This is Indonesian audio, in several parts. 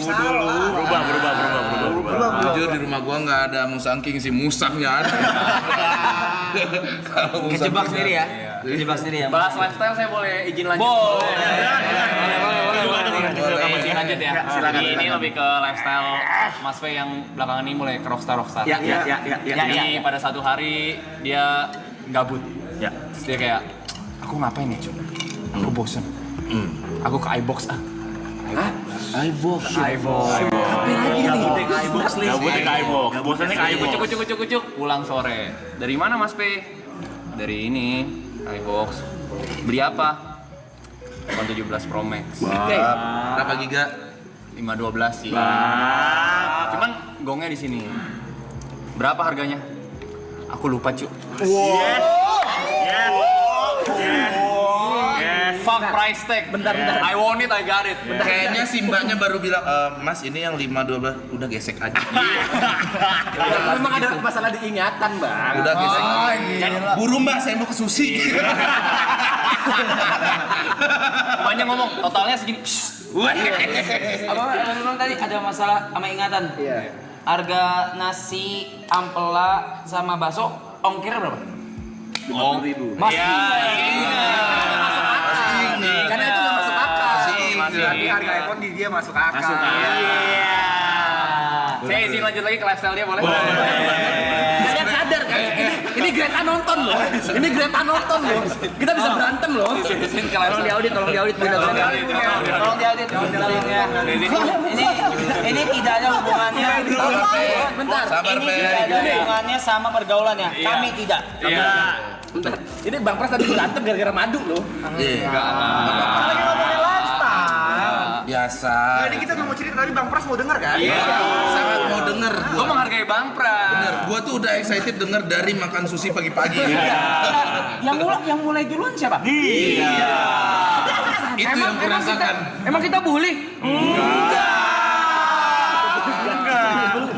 Berubah. Jujur di rumah gua nggak ada musangking sih, musangnya ada. Kalau Kejebak sendiri ya. Kejebak sendiri ya. Bahas lifestyle saya boleh izin lanjut? Boleh. Izin lanjut ya. Jadi ini lebih ke lifestyle Mas Fe yang belakangan ini mulai ke rockstar. Ya. Jadi pada satu hari dia gabut. Ya. Terus dia kayak, aku ngapain ya cuy? Aku bosen. Aku ke iBox ah. iBox. Gabutnya ke iBox. Bosannya ke iBox. Kucuk. Pulang sore. Dari mana Mas Fe? Dari ini iBox. Beli apa? iPhone 17 Pro Max. Berapa giga? 512 sih. Cuman gongnya di sini. Berapa harganya? Aku lupa cu. Fuck price tag. Bentar. I want it, I got it. Kayaknya si mbaknya baru bilang, Mas ini yang 512, udah gesek aja. Memang ada masalah diingatan, Bang. Udah gesek aja. Buru mbak, saya mau ke sushi. Banyak ngomong, totalnya segini. Apa memang tadi ada masalah sama ingatan? Iya. Harga nasi, ampela sama bakso ongkir berapa? 50.000. Mas. Iya. Karena itu nggak masuk akal. Tapi harga iPhone di dia masuk akal. Iya. Saya izin lanjut lagi ke lifestyle dia boleh? Kalian sadar kan? Ini Greta nonton loh. Ini Greta nonton loh. Kita bisa berantem loh. Izin ke Tolong lifestyle. diaudit. Tolong diaudit. Ini tidak ada hubungannya. Bentar. Sabar, Ini Fe. tidak ada hubungannya sama pergaulannya. Kami tidak. Iya. Bentar. Ini Bang Pras tadi berantem gara-gara madu loh. Iya. Lagi ngomongin lifestyle. Biasa. Jadi kita mau cerita tadi Bang Pras mau denger kan? Sangat mau denger. Gue menghargai Bang Pras. Bener, gua tuh udah excited denger dari makan sushi pagi-pagi. Yang mulai duluan siapa? Itu yang kurasakan. Emang kita bully?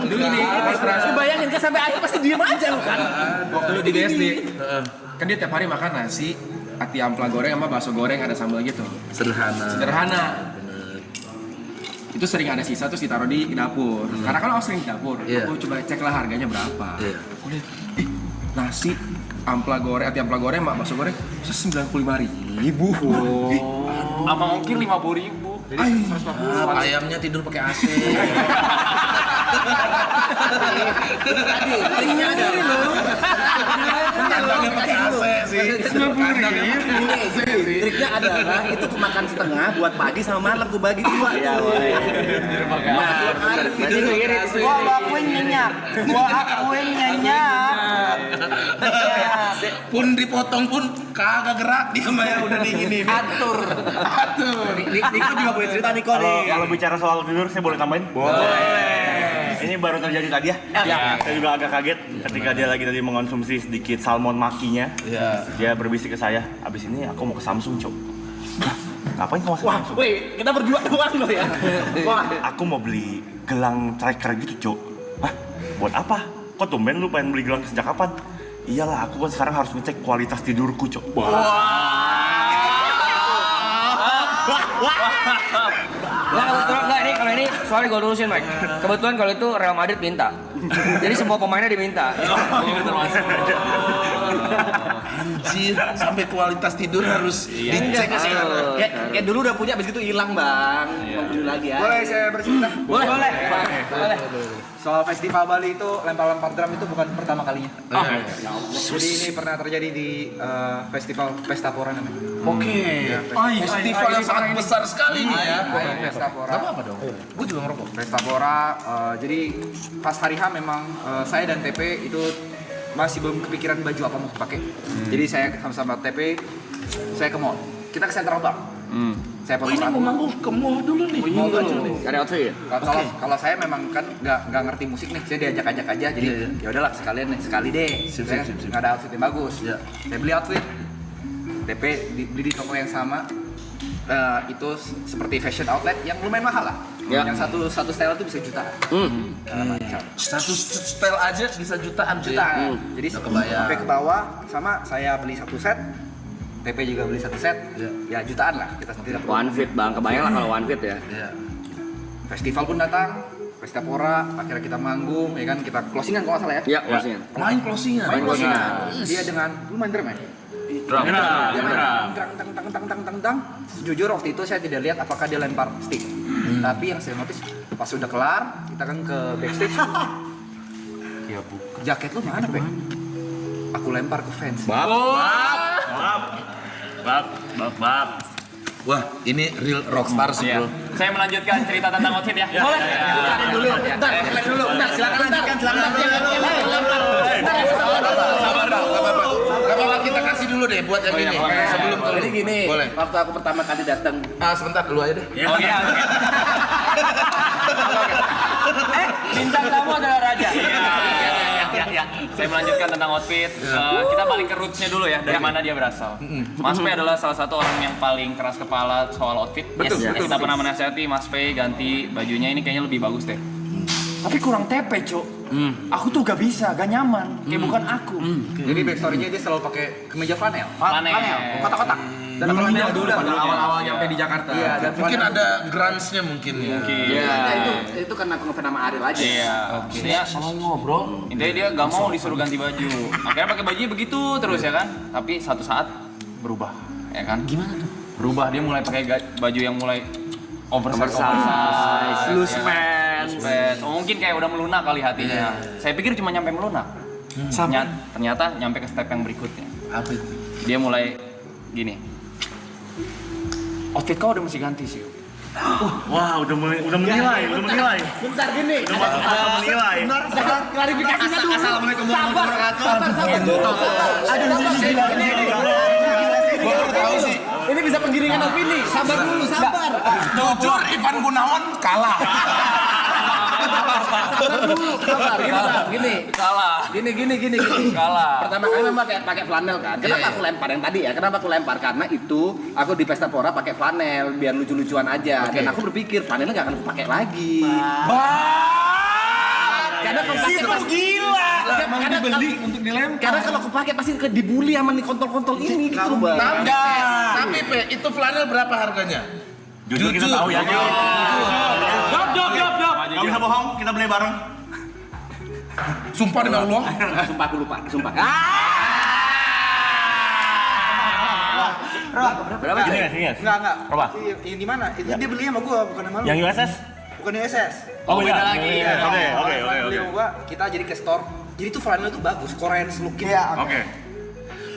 Dulu nih, Bayangin kan sampai akhir pasti diem aja lo kan. Waktu di BSD, kan dia tiap hari makan nasi, ati ampela goreng sama bakso goreng ada sambal gitu. Sederhana. Itu sering ada sisa terus ditaruh di dapur. Karena kan aku sering di dapur, Iya. aku coba cek lah harganya berapa. Iya. Aku lihat, nasi ampela goreng, ati ampela goreng sama bakso goreng bisa 95.000. Sama ongkir 50.000. Jadi 140. Ayamnya tidur pakai AC. Tadi linknya ada loh. Kandangnya pakai AC sih. Triknya adalah itu aku makan setengah buat pagi sama malam aku bagi dua. Iya, Gua akuin nyenyak. Pun dipotong pun kagak gerak dia mah ya udah dinginin. Atur. Niko juga boleh cerita Niko nih. Kalau bicara soal tidur, saya boleh tambahin? Boleh. Ini baru terjadi tadi ya. Saya juga agak kaget ketika dia lagi tadi mengonsumsi sedikit salmon makinya. Iya. Dia berbisik ke saya, abis ini aku mau ke Samsung, Cok. Hah? Ngapain kamu ke Samsung? Wih, kita berdua doang loh ya. Wah, Aku mau beli gelang tracker gitu, Cok. Hah? Buat apa? Kok tumben lu pengen beli gelang sejak kapan? Iyalah, aku kan sekarang harus ngecek kualitas tidurku, Cok. Kalau ini soalnya gue lurusin Mike. Kebetulan kalau itu Real Madrid minta. Jadi semua pemainnya diminta. Anjir, sampai kualitas tidur harus dicek sekarang. Kayak dulu udah punya, abis itu hilang bang. Mau beli lagi ya. Boleh saya bercerita? Boleh. Soal festival Bali itu lempar-lempar drum itu bukan pertama kalinya. Jadi ini pernah terjadi di festival Pestapora namanya. Oke. Festival yang sangat besar sekali nih ya. Pestapora. Gak apa-apa dong. Gue juga ngerokok. Pestapora. Jadi pas hari H memang saya dan TP itu masih belum kepikiran baju apa mau pakai. Jadi saya sama TP saya ke mall. Kita ke Central Bank. Saya potong Ini mau rambut. manggung ke mall dulu nih. Mall dulu. Cari outfit. Kalau saya memang kan nggak ngerti musik nih, saya diajak-ajak aja. Jadi Iya. ya udahlah sekalian nih, sekali deh. Sip. Saya nggak ada outfit yang bagus. Iya. Saya beli outfit. TP beli di toko yang sama. Itu seperti fashion outlet yang lumayan mahal lah. Ya. Yang satu style itu bisa jutaan. Satu style aja bisa jutaan. Jutaan. Jadi Udah kebayang. sampai ke bawah sama saya beli satu set. TP juga beli satu set. Iya. Ya jutaan lah kita tidak. One fit bang, kebayang lah kalau one fit ya. Iya. festival pun datang, Pestapora, akhirnya kita manggung, ya kan, kita closingan kalau nggak salah ya. Iya, maksudnya. Main closingan. Main closingan. Dia dengan, lu main drum ya? Drum. Dia main tang. Jujur waktu itu saya tidak lihat apakah dia lempar stick. Tapi yang saya notice pas sudah kelar, kita kan ke backstage. Ya bukan. Jaket lu mana, Pe? Aku lempar ke fans. Bab. Wah, ini real rockstar sih, Iya. bro. Saya melanjutkan cerita tentang outfit ya. Boleh. Tarik dulu. Bentar, silakan lanjutkan. Sabar dong, gak apa-apa. Kita kasih dulu deh buat yang ini. Sebelum ke lu. Jadi gini, Boleh. waktu aku pertama kali datang, Sebentar dulu aja deh. Oke. Bintang tamu adalah raja. Ya. Saya melanjutkan tentang outfit. Kita balik ke rootsnya dulu ya, dari mana dia berasal. Mas P adalah salah satu orang yang paling keras kepala soal outfit. Betul. Kita pernah menasihati Mas P ganti bajunya ini kayaknya lebih bagus deh. Tapi kurang tepe, Cok. Aku tuh gak bisa, gak nyaman. Kayak bukan aku. jadi backstory-nya dia selalu pakai kemeja flanel. Flanel. Kotak-kotak. Dan Dulu pada awal-awal nyampe di Jakarta. Iya, dan Mungkin ada grunge-nya mungkin ya. itu karena aku ngefans sama Ariel aja. Iya. Intinya Ngobrol. Intinya dia gak mau disuruh ganti baju. Akhirnya pakai bajunya begitu terus ya kan. Tapi satu saat berubah, ya kan? Gimana tuh? Berubah, dia mulai pakai baju yang mulai oversize, Loose ya. pants. Loose pants. Oh, mungkin kayak udah melunak kali hatinya. Saya pikir cuma nyampe melunak. Ternyata nyampe ke step yang berikutnya. Apa itu? Dia mulai gini. Outfit kau udah mesti ganti sih. Wah, udah menilai. Bentar gini. Udah masuk masa menilai. Klarifikasinya dulu. Assalamualaikum warahmatullahi wabarakatuh. Gua baru tahu sih. Ini bisa penggiringan opini. Sabar dulu, sabar. Jujur Ivan Gunawan kalah. Gini. Salah. Gini. Kalah. Pertama kali memang pakai flanel kan. Kenapa aku lempar yang tadi ya? Kenapa aku lempar? Karena itu aku di Pestapora pakai flanel biar lucu-lucuan aja. Dan aku berpikir flanelnya nggak akan aku pakai lagi. Karena kalau pakai gila. Karena dibeli untuk dilempar. Karena kalau aku pakai pasti dibully sama nih kontol-kontol ini gitu, Bang. Tapi Pe, itu flanel berapa harganya? Jujur kita tahu ya. Job. Gak bisa bohong, kita beli bareng. Sumpah demi Allah. Sumpah aku lupa, sumpah. Berapa sih? Ingat. Enggak. Berapa? Yang di mana? Itu dia beli sama gua, bukan sama lu. Yang USS? Bukan yang SS. Oh, beda iya. lagi. Oke. Beli sama gua, kita jadi ke store. Jadi tuh flanel tuh bagus, Korean look gitu. Oke.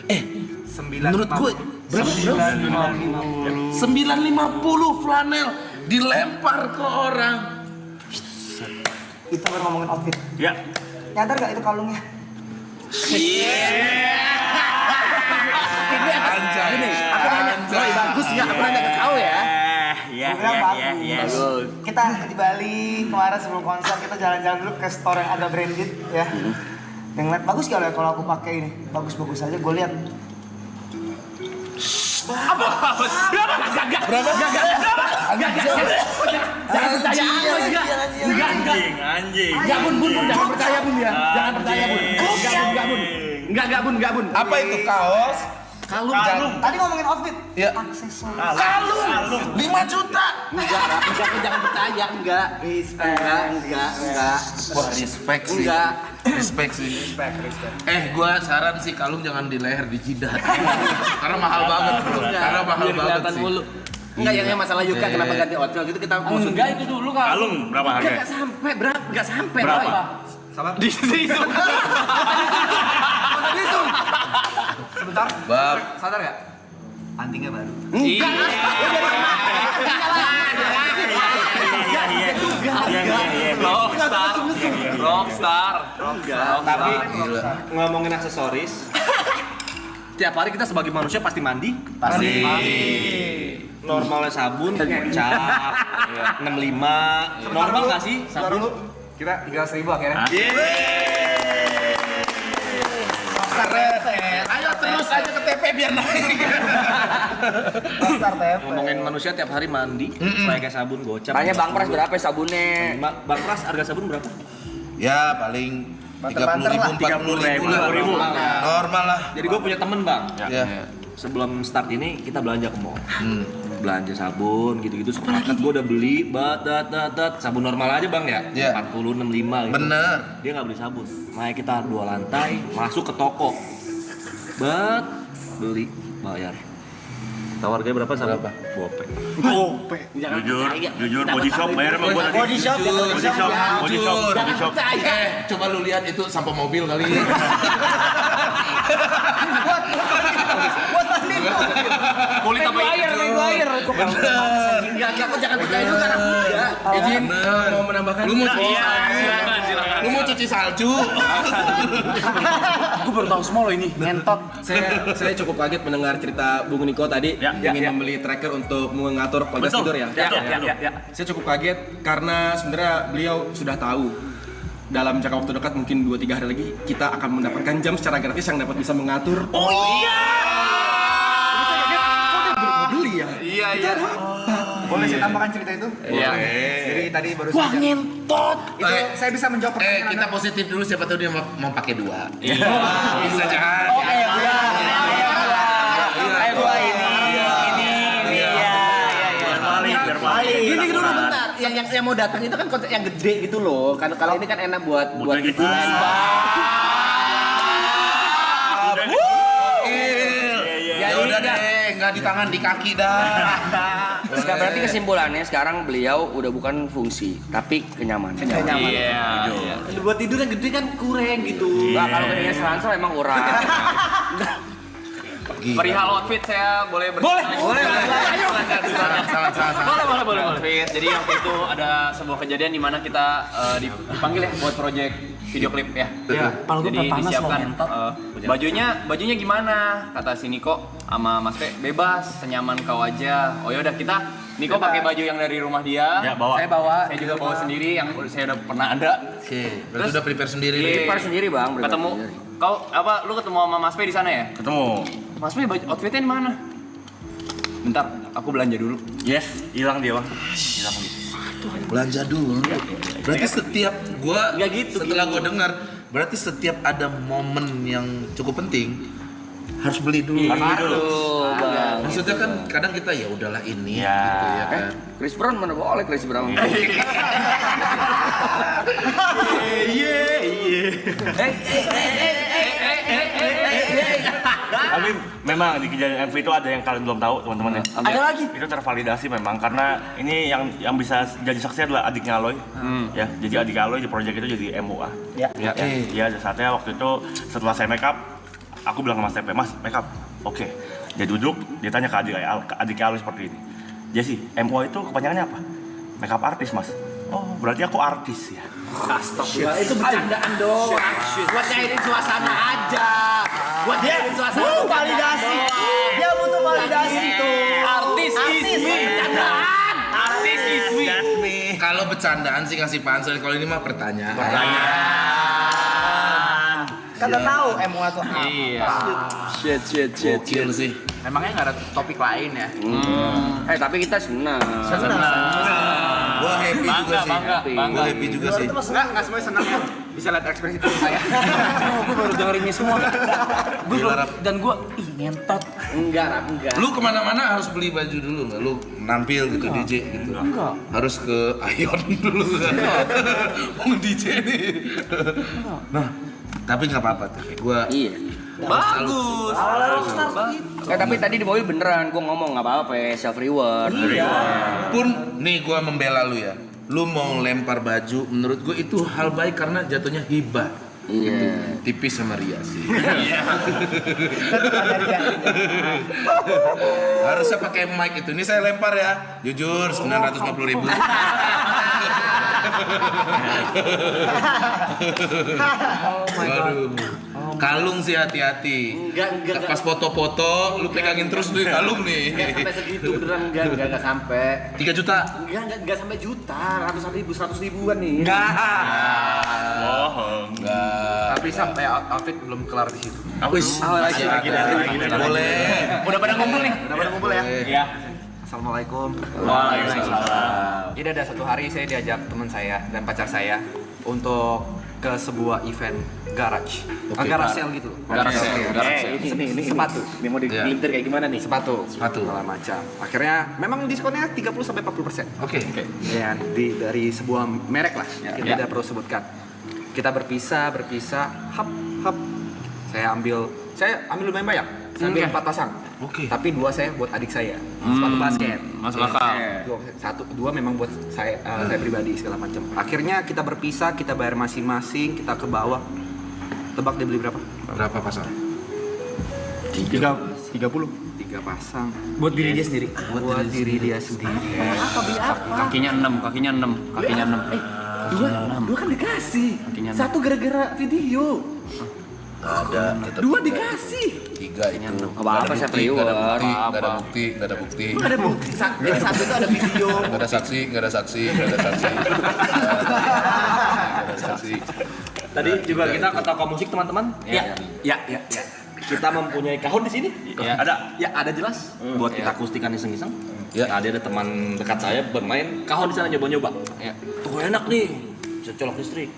9 Menurut gue berapa? 950 flanel dilempar ke orang. Kita baru ngomongin outfit. Ya. Nyadar gak itu kalungnya? Ini aku nanya, "Boy, bagus nggak?" Aku nanya ke kau ya. Iya. Gue bilang bagus. Kita di Bali kemarin sebelum konser kita jalan-jalan dulu ke store yang ada branded ya. Yang lihat bagus kalau aku pakai ini. Bagus-bagus aja gue lihat. Anjing. Enggak bun, jangan percaya bun ya. Jangan percaya bun. Enggak bun. Apa itu kaos? Kalung. Tadi ngomongin outfit. Ya. Aksesoris. Kalung 5 juta. Jangan percaya, enggak. Enggak. Wah, respect sih. Enggak. Respect sih. Gua saran sih kalung jangan di leher, di jidat. Karena mahal banget, bro. Karena mahal banget sih. Enggak, yang masalah Yuka kenapa ganti outfit gitu kita mau Enggak itu dulu kan. Kalung berapa harganya? Enggak sampai, Berapa? Boy. Di sini. Sebentar. Bab. Sadar enggak? Antingnya baru. Rockstar. Tapi ngomongin aksesoris, tiap hari kita sebagai manusia pasti mandi. Pasti. Normalnya sabun, cap, 65. Normal nggak sih sabun? Kita 300.000 akhirnya. Keren. Ayo terus aja ke TP biar naik. Ngomongin manusia tiap hari mandi, pakai sabun gocap. Tanya Bang Pras berapa sabunnya? Bang Pras harga sabun berapa? Ya paling 30.000, 40.000 lah. Normal lah. Jadi gue punya temen bang. Ya. Sebelum start ini kita belanja ke mall. belanja sabun gitu-gitu sepakat gue udah beli sabun normal aja bang ya, 40 65 gitu. Bener. Dia nggak beli sabun, makanya kita 2 lantai masuk ke toko, beli bayar. Tahu harganya berapa sabun? Gope. Jujur, body shop bayar sama gua tadi. Body shop. Coba lu lihat itu sampah mobil kali. Buat mandi. Kulit apa Maguire. Jangan percaya juga anak muda. Izin mau menambahkan. Lu mau cuci silakan. Lu mau cuci salju? Gue baru tahu semua lo ini. Ngentot. Saya cukup kaget mendengar cerita Bung Niko tadi ingin membeli tracker untuk mengatur kualitas tidur ya. Saya cukup kaget karena sebenarnya beliau sudah tahu dalam jangka waktu dekat mungkin 2-3 hari lagi kita akan mendapatkan jam secara gratis yang dapat bisa mengatur. Oh iya. Beli ya. Iya. Boleh saya tambahkan cerita itu? Iya. Jadi tadi baru Wah saja. ngentot. Itu saya bisa menjawab pertanyaan Kita Anda. positif dulu, siapa tahu dia mau pakai 2. Iya. Bisa jangan. Oh kayak gua. Kayak gua ini. Biar balik. Gini dulu bentar, yang mau datang itu kan konsep yang gede gitu loh. Kalau ini kan enak buat gitu. Ya udah deh, nggak di tangan di kaki dah. Berarti kesimpulannya sekarang beliau udah bukan fungsi, tapi kenyamanan. Iya. buat tidur yang gede kan kurang gitu. Nah, kalau kedenya selangsung emang kurang. Perihal outfit saya boleh bertanya? Boleh. Salah. Boleh. Outfit. Jadi waktu itu ada sebuah kejadian di mana kita dipanggil ya buat project video klip ya. Jadi disiapkan bajunya gimana? Kata si Niko sama Mas Pe, bebas, senyaman kau aja. Oh yaudah kita Niko pakai baju yang dari rumah dia. Ya, bawa. Saya juga bawa sendiri yang saya udah pernah ada. Oke, berarti udah prepare sendiri. Prepare sendiri bang. Ketemu kau lu ketemu sama Mas Pe di sana ya? Ketemu. Mas Pe outfitnya di mana? Bentar, aku belanja dulu. Yes, hilang dia, Bang. Hilang dia. Belanja dulu. Berarti setiap gua setelah gua dengar, berarti setiap ada momen yang cukup penting harus beli dulu. Bang. Maksudnya kan kadang kita ya udahlah ini Ya. gitu ya kan. Chris Brown mana boleh Chris Brown. Tapi memang di kejadian MV itu ada yang kalian belum tahu teman-teman ya. Ada lagi. Itu tervalidasi memang karena ini yang bisa jadi saksi adalah adiknya Aloy. Ya, jadi adik Aloy di project itu jadi MUA. Ya. Ya, ada saatnya waktu itu setelah saya make up, aku bilang ke Mas TP, "Mas, make up." Oke. Dia duduk, dia tanya ke adik Aloy seperti ini. Jesse, MUA itu kepanjangannya apa? Make up artis, Mas. Oh, berarti aku artis ya. Ya, itu bercandaan doang. Buat nyairin suasana aja. Buat nyairin suasana. Validasi. Dia butuh validasi tuh. Artis ismi. Bercandaan. Artis ismi. Kalau bercandaan sih ngasih pansel, kalau ini mah pertanyaan. Kan udah tahu MUA tuh apa. Iya. Gokil sih. Memangnya nggak ada topik lain ya? Tapi kita senang. Gua happy juga sih. Bangga. Gua happy juga sih. Nggak semuanya senang kok. Bisa lihat ekspresi tubuh saya. Gue baru denger ini semua. Gila, Rap. Dan gue ngentot. Enggak. Lu kemana-mana harus beli baju dulu nggak? Lu nampil gitu DJ gitu. Enggak. Harus ke Ion dulu. Mau DJ nih. Nah, tapi nggak apa-apa tuh. Gua Iya. Bagus. Tapi tadi di mobil beneran gue ngomong nggak apa-apa, self reward. pun nih gua membela lu ya. Lu mau lempar baju, menurut gua itu hal baik karena jatuhnya hibah. Iya. Tipis sama Ria sih. Harusnya pakai mic itu. Ini saya lempar ya. Jujur 950.000. Waduh. Kalung sih hati-hati. Enggak. Pas foto-foto lu pegangin terus nih kalung nih. Enggak sampai segitu beneran enggak sampai. 3 juta. Enggak sampai juta, ratusan ribu, 100 ribuan nih. Bohong. Tapi sampai outfit belum kelar di situ. Wis. Lagi. Boleh. Udah pada ngumpul nih. Udah pada kumpul ya. Iya. Assalamualaikum. Waalaikumsalam. Jadi ada satu hari saya diajak teman saya dan pacar saya untuk ke sebuah event garage. Oke. Garage sale gitu. Garage sale. Ini Sepatu. Ini mau digelintir kayak gimana nih? Sepatu. Sepatu. Segala macam. Akhirnya memang diskonnya 30-40%. Oke. Ya, dari sebuah merek lah. Kita Ya. tidak perlu sebutkan. Kita berpisah, hap. Saya ambil lumayan banyak. Saya ambil 4 pasang. Oke. Tapi 2 saya buat adik saya. Sepatu basket. Masuk akal. Dua memang buat saya pribadi segala macam. Akhirnya kita berpisah, kita bayar masing-masing, kita ke bawah. Tebak dia beli berapa? Berapa pasang? 30. 3 pasang. Buat diri dia sendiri. Buat diri dia sendiri. Kakinya 6. Dua kan dikasih. Kakinya Satu gara-gara video. Ada. Tetap 2 dikasih. 3 itu. Apa-apa, saya Nggak ada priwar. bukti, nggak ada bukti, nggak ada bukti. Nggak ada bukti. Jadi satu itu ada video. Nggak ada saksi, nggak ada saksi, nggak ada saksi. Nggak ada saksi. Tadi juga kita ke toko musik teman-teman. Ya. Kita mempunyai kahon di sini. Ya. Ya ada jelas. Buat kita akustikan iseng-iseng. Ya. Tadi ada teman dekat saya bermain kahon di sana nyoba-nyoba. Ya. Tuh enak nih. Bisa colok listrik.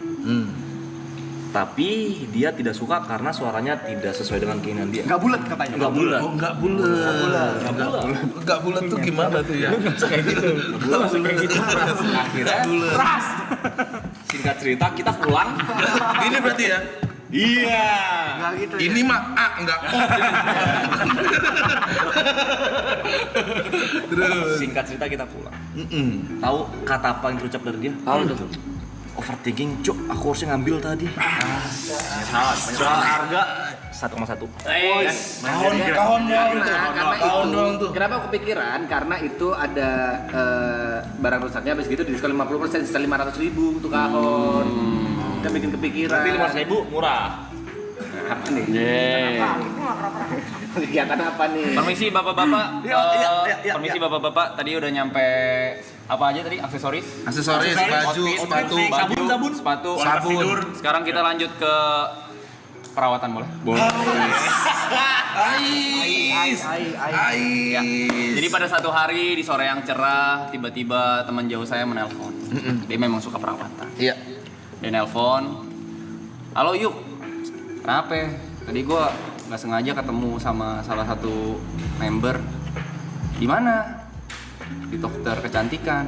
Tapi dia tidak suka karena suaranya tidak sesuai dengan keinginan dia. Nggak bulat katanya. Nggak bulat. Oh, nggak bulat. Nggak bulat tuh gimana tuh ya? Kayak gitu. Akhirnya keras. Singkat cerita kita pulang. Ini berarti ya? Iya. Nggak gitu. Ini mah A, nggak O. Terus. Singkat cerita kita pulang. Tahu kata apa yang terucap dari dia? Tahu tuh. Overthinking, cuk, aku harusnya ngambil tadi. Soal harga 1,1. Kahon doang tuh. Kenapa aku kepikiran? Karena itu ada barang rusaknya, habis gitu diskon 50%, sisa 500.000 untuk kahon. Kita bikin kepikiran. Berarti 500.000 murah. Apa nih? Kegiatan apa nih? Permisi bapak-bapak. Iya. Permisi bapak-bapak. Tadi udah nyampe apa aja tadi? Aksesoris, Aksesoris, baju, sepatu, sepatu, sabun. Sekarang kita lanjut ke perawatan boleh? Ais. Ya. Jadi pada satu hari di sore yang cerah, tiba-tiba teman jauh saya menelpon. Dia memang suka perawatan. Iya. Dia nelpon, halo Yuk, kenapa? Tadi gua nggak sengaja ketemu sama salah satu member. Di mana? Di dokter kecantikan.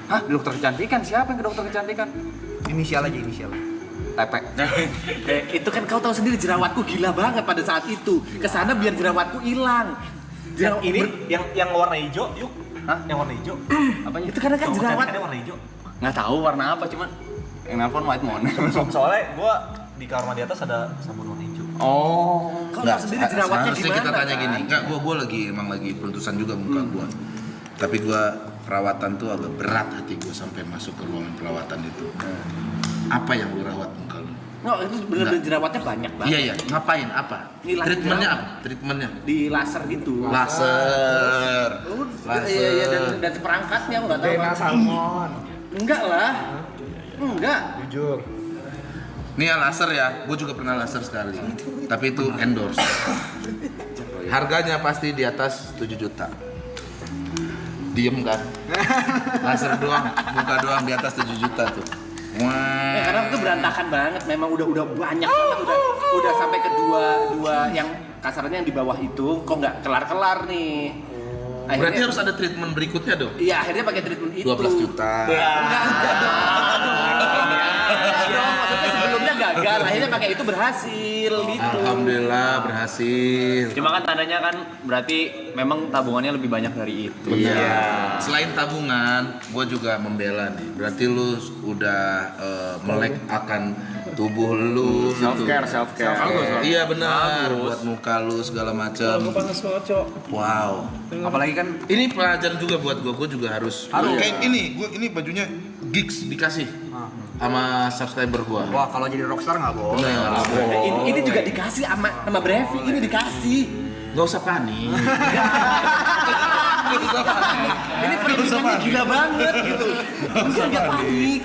Hah? Di dokter kecantikan? Siapa yang ke dokter kecantikan? Inisial aja inisial. Tepe. Itu kan kau tahu sendiri jerawatku gila banget pada saat itu. Kesana biar jerawatku hilang. Yang warna hijau, yuk. Hah? Yang warna hijau. Apanya? Itu karena kan jerawat. warna hijau. Nggak tahu warna apa, cuman yang nelpon white moon. Soalnya gua di kamar mandi atas ada sabun warna hijau. Oh. Kau tahu sendiri jerawatnya Harusnya gimana? kita tanya kan? gini. Enggak, gua emang lagi peruntusan juga muka gua. Tapi gua perawatan tuh agak berat hati gua sampai masuk ke ruangan perawatan itu. Apa yang lu rawat muka lu? No, itu bener-bener jerawatnya banyak banget. Iya, ngapain? Apa? Ngilang Treatmentnya jerawat. apa? Treatmentnya? Di laser gitu. Laser. Iya, dan seperangkatnya aku nggak tahu. salmon. Enggak lah. Enggak. Jujur. Nih ya laser ya, gue juga pernah laser sekali. Tapi itu endorse. Harganya pasti di atas 7 juta. Diem kan? Laser doang, muka doang di atas 7 juta tuh. Wah. Ya, karena itu berantakan banget. Memang udah banyak banget. Udah sampai ke dua yang kasarnya yang di bawah itu kok nggak kelar-kelar nih. Berarti harus ada treatment berikutnya dong. Iya, akhirnya pakai treatment itu. 12 juta. Enggak dong, maksudnya sebelumnya gagal, akhirnya pakai itu berhasil gitu. Alhamdulillah berhasil. Cuma kan tandanya kan berarti memang tabungannya lebih banyak dari itu. Iya. Selain tabungan, gue juga membela nih. Berarti lu udah melek akan tubuh lu. Self-care. Iya benar. Buat muka lu segala macam. Wow. Apalagi kan Ini pelajaran juga buat gue juga harus. Kayak ini bajunya gigs dikasih sama subscriber gue. wah kalau jadi rockstar nggak boleh. Bener. Ini juga dikasih sama Brevi, ini dikasih. Gak usah panik. Ini pendidikannya gila banget gitu. Bisa nggak panik.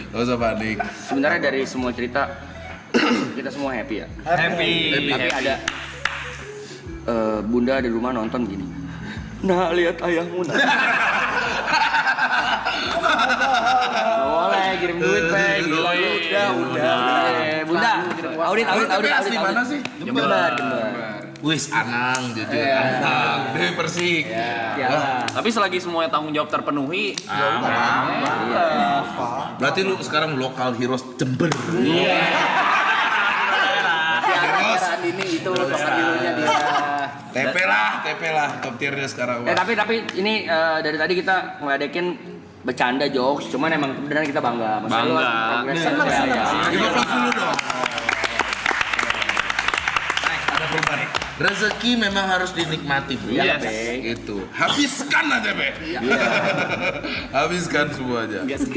Gak usah panik. Sebenarnya dari semua cerita kita semua happy ya. Happy. Tapi ada bunda di rumah nonton gini. Nah, lihat ayahmu. Nah. Boleh kirim duit, Peng. dulu. Bunda, audit. Asli mana sih? Jember. Wis Anang jadi Anang. Dewi Persik. Tapi selagi semuanya tanggung jawab terpenuhi, Berarti lu sekarang lokal heroes Jember. Saat ini itu lokal hero-nya dia. TP lah top tiernya sekarang. Tapi ini dari tadi kita ngeladekin bercanda jokes, cuman emang beneran kita bangga. Bangga. Senang dulu dong. Rezeki memang harus dinikmati, bro. Yes. Itu. Habiskan aja, Be. Habiskan semua aja. Yang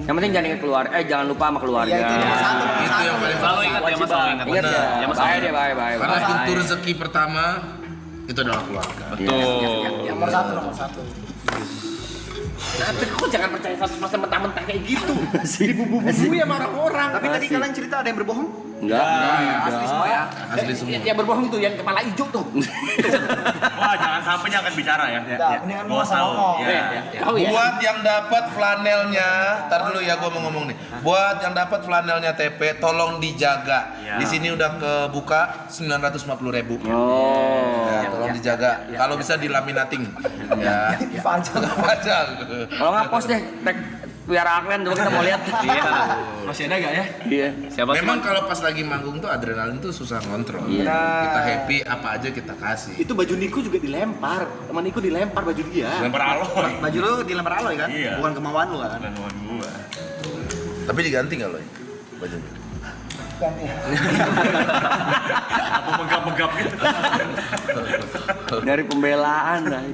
penting jangan ingat jangan lupa sama keluarga. Itu yang paling Selalu ingat ya Mas, selalu ingat. Ingat ya. Ya, Mas, Bye deh, bye. Karena pintu rezeki pertama itu adalah keluarga. Betul. Nomor satu. Tapi kok jangan percaya 100% mentah-mentah kayak gitu. Dibubu-bubu ya sama orang-orang. Tapi tadi kalian cerita ada yang berbohong? Enggak. Asli semua ya. Asli semua. Yang berbohong tuh yang kepala hijau tuh. Wah, jangan sampai jangan bicara ya. Mendingan Gua gua sama tahu. ngomong. Ya. Kau ya. Buat yang dapat flanelnya, tar dulu ya gua mau ngomong nih. Buat yang dapat flanelnya TP, tolong dijaga. Ya. Di sini udah kebuka 950.000. Oh. Ya, tolong dijaga. Kalau bisa dilaminating. Ya. Panjang. Kalau nggak post deh, tag Piara Aklen dulu kita mau lihat. Iya. Masih ada gak ya? Iya. Siapa sih? Memang kalau pas lagi manggung tuh adrenalin tuh susah ngontrol. Iya. Kita happy apa aja kita kasih. Itu baju Niko juga dilempar. Teman Niko dilempar baju dia. Lempar aloy. Baju lu dilempar aloy kan? Iya. Bukan kemauan lu kan? Dan gua. Tapi diganti nggak lo bajunya? Apa megap-megap gitu. Dari pembelaan dah.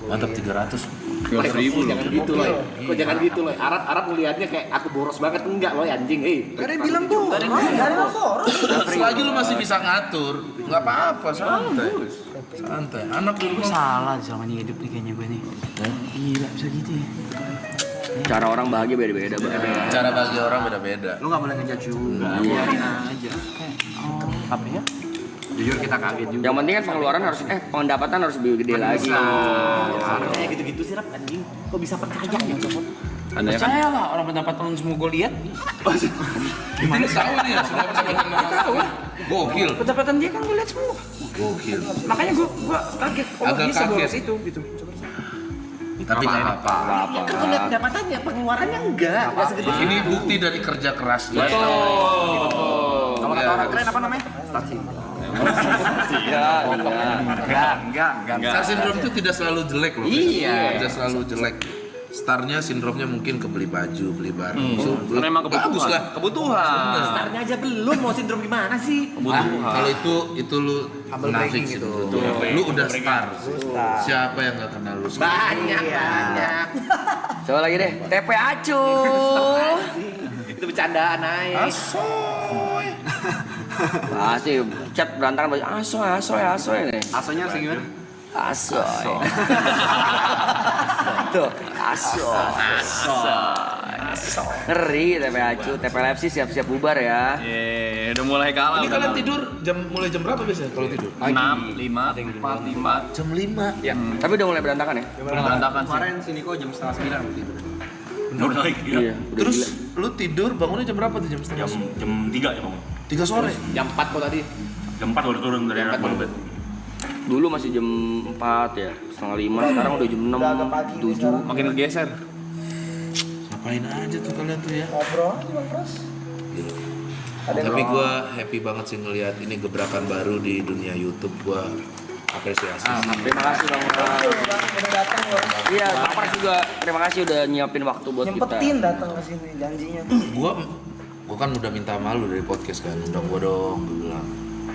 Mantap 300. 12.000 Jangan gitu loh. Kok jangan gitu loh. Arab ngelihatnya kayak aku boros banget enggak loh anjing. Gak ada yang bilang boros. Gak ada yang bilang boros. Selagi lu masih bisa ngatur, nggak apa-apa, santai. Santai. Anak di rumah. Salah selama ini hidup nih kayaknya gue nih. Gila bisa gitu ya. Cara orang bahagia beda-beda, Cara bagi orang beda-beda. Lu gak boleh ngejudge juga. Biarin aja. Apa ya? Jujur kita kaget juga. Yang penting kan pengeluaran harus pendapatan harus lebih gede lagi. Kayak gitu-gitu sih Rap anjing. Kok bisa percaya ya Copot? Anda ya kan? Percaya lah orang pendapatan semua gue lihat. Ini tahu nih ya, semua pendapatan tahu. Gokil. Pendapatan dia kan gue lihat semua. Gokil. Makanya gue kaget. Oh Agak bisa boros kaget. itu gitu. Tapi nggak apa-apa. Aku lihat pendapatannya, pengeluarannya enggak segede Ini bukti dari kerja keras dia. Kalau kata orang keren apa namanya? Starsi. Enggak. Star syndrome itu tidak selalu jelek loh. Iya. Tidak selalu jelek. Starnya sindromnya mungkin kebeli baju, beli barang. Karena emang Bagus kebutuhan. lah. Kebutuhan. Startnya aja belum mau sindrom gimana sih? Kalau itu lu munafik sih. Lu udah star. Siapa yang nggak kenal lu? Banyak. Coba lagi deh. TP Acu. Itu bercandaan aja. Pasti chat berantakan baju asoy nih. Asonya segimana? Asoy. Tuh, asoy. Ngeri TP Acu, TP LFC siap-siap bubar ya. Udah mulai kalah. Ini kalian tidur mulai jam berapa biasanya kalau tidur? 6, 5, 4, 5. Jam 5. Ya, Tapi udah mulai berantakan ya? berantakan sih. Kemarin si Niko jam 8:30 tidur. Bener naik gila. Iya. Terus lu tidur bangunnya jam berapa tuh? Jam setengah? Jam 3 ya bangun. 3 sore. Jam 4 kok tadi. Jam 4 baru turun dari anak bed. Dulu masih jam 4 ya, setengah 5, sekarang udah jam 6, 7. Makin geser. Ngapain aja tuh kalian tuh ya? Ngobrol aja Bang. Tapi gue happy banget sih ngelihat ini gebrakan baru di dunia YouTube. Gue apresiasi. Terima kasih Bang. Udah datang loh. Iya, Bang Pras juga terima kasih udah nyiapin waktu buat kita. Nyempetin datang ke sini janjinya. Gue kan udah minta malu dari podcast kan, undang gue dong, gue bilang.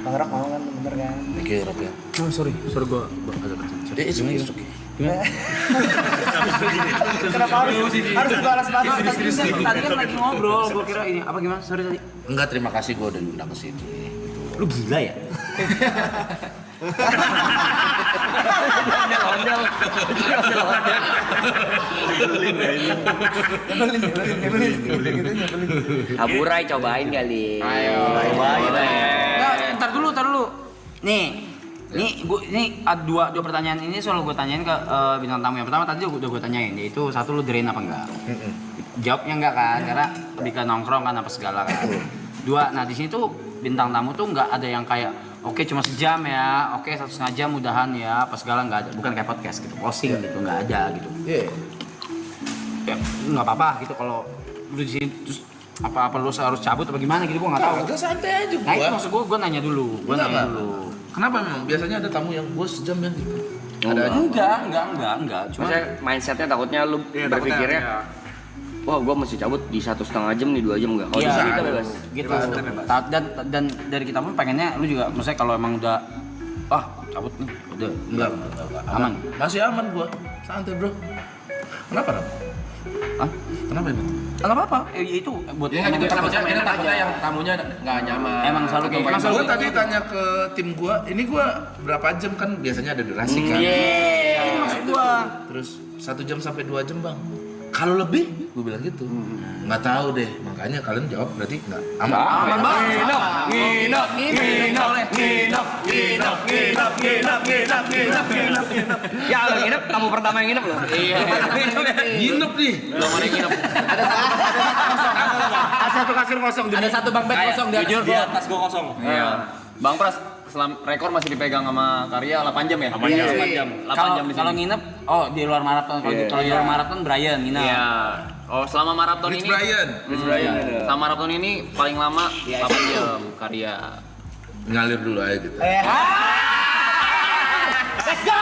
Bang Rak mau kan bener kan? Oke, Rob ya. Oh sorry gue Agak kecil. It's okay. Kenapa harus dibalas-balas? Tadi kan lagi ngobrol, gua kira ini apa gimana? Sorry tadi. Enggak, terima kasih gue udah diundang ke sini. Lu gila ya? Ondel. Aburai cobain kali. Ayo. Cobain. Ntar dulu. Nih ada dua pertanyaan ini soal gue tanyain ke bintang tamu. Yang pertama tadi udah gue tanyain, yaitu satu lu drain apa enggak? Jawabnya enggak kan, karena lebih ke nongkrong kan apa segala kan. 2, nah di sini tuh bintang tamu tuh nggak ada yang kayak oke cuma sejam ya, oke 1,5 jam mudahan ya, apa segala nggak ada. Bukan kayak podcast gitu, closing gitu nggak ada gitu. Ya nggak apa-apa gitu kalau lu di sini terus apa lu harus cabut apa gimana gitu gua nggak tahu. Agak santai aja Nah itu gua. maksud gua nanya dulu, Kenapa memang? Biasanya ada tamu yang bos sejam yang gitu. Ada enggak. Cuma Maksudnya mindsetnya takutnya lu berpikirnya, wah gue mesti cabut di 1,5 jam nih 2 jam enggak? Kalau iya, bisa kita bebas. gitu. Dan dari kita pun pengennya lu juga, maksudnya kalau emang udah cabut nih, udah Enggak. aman. Masih aman gua. Santai, Bro. Kenapa, Ram? Hah? Kenapa ini? Enggak apa-apa. Itu buat Dia kan juga takutnya yang tamunya nggak nyaman. Emang selalu kayak gitu. Gua tadi tanya ke tim gua, ini gua berapa jam kan biasanya ada durasi kan. Ini maksud gua. Terus 1 jam sampai 2 jam, Bang. Kalau lebih, gue bilang gitu. Nggak tahu deh, makanya kalian jawab berarti nggak aman. Aman banget. Ya lo nginep, kamu pertama yang nginep loh. Iya. Nginep nih. Belum ada yang nginep. Ada satu kasur kosong. Ada satu bang bed kosong di Jujur atas. gua tas gua kosong. Iya. Bang Pras, rekor masih dipegang sama Karya 8 jam ya? 8 Iya, jam. iya. 8 jam di Kalau sini. nginep, di luar maraton. Kalau di luar maraton Brian nginep. Iya. Oh, selama maraton Rich ini Brian. Selama maraton ini paling lama 8 jam Karya. Ngalir dulu aja gitu. Let's go.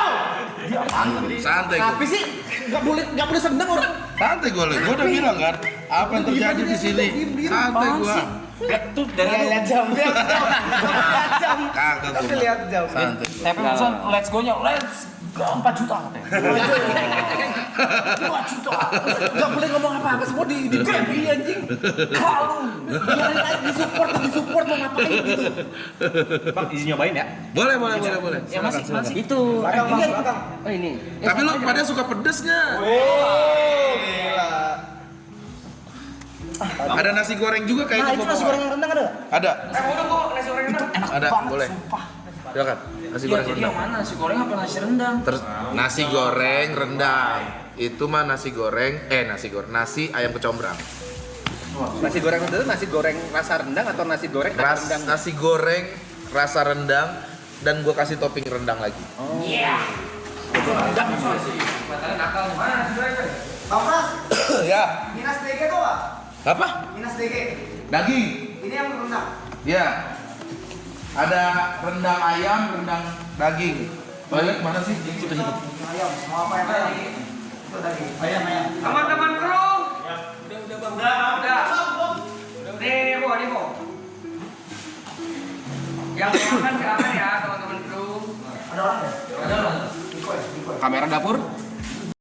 Santai gua. Tapi sih nggak boleh seneng orang. Santai gua. Gua udah bilang kan, apa yang terjadi di sini. Santai gua. Tuh dari Lihat jam, lihat jam. Kagak Tapi gua. lihat jam. Santai. tapi pesan let's go-nya, let's go 4 juta katanya. 2 juta. Nggak boleh ngomong apa-apa, semua di grab anjing. Kalau biarin aja di support mau ngapain gitu. Bang, izin nyobain ya? Boleh. Ya masih Itu. Belakang. Oh ini. Tapi lu pada suka pedes nggak? Gila. Ada nasi goreng juga Nah kayaknya. itu nasi goreng yang rendang ada? Ada. udah kok nasi goreng rendang. Enak Ada, banget, boleh. sumpah. Silakan. Nasi Iya, goreng jadi rendang. yang mana? Nasi goreng apa nasi rendang? Terus nasi goreng rendang. Itu mah nasi goreng ayam kecombrang. Nasi goreng itu nasi goreng rasa rendang atau nasi goreng rendang? Nasi goreng rasa rendang dan gua kasih topping rendang lagi. Bang Pras, Ya. Minas DG tuh Pak? Apa? Minas DG. Daging. Ini yang rendang. Ya. Ada rendang ayam, rendang daging. Balik mana sih? Ayam, mau apa yang ayam? Itu daging. Ayam. Teman-teman kru. Udah. Demo. Yang makan silakan ya teman-teman kru. Ada orang ya? Ada lah. Niko ya? Kamera dapur.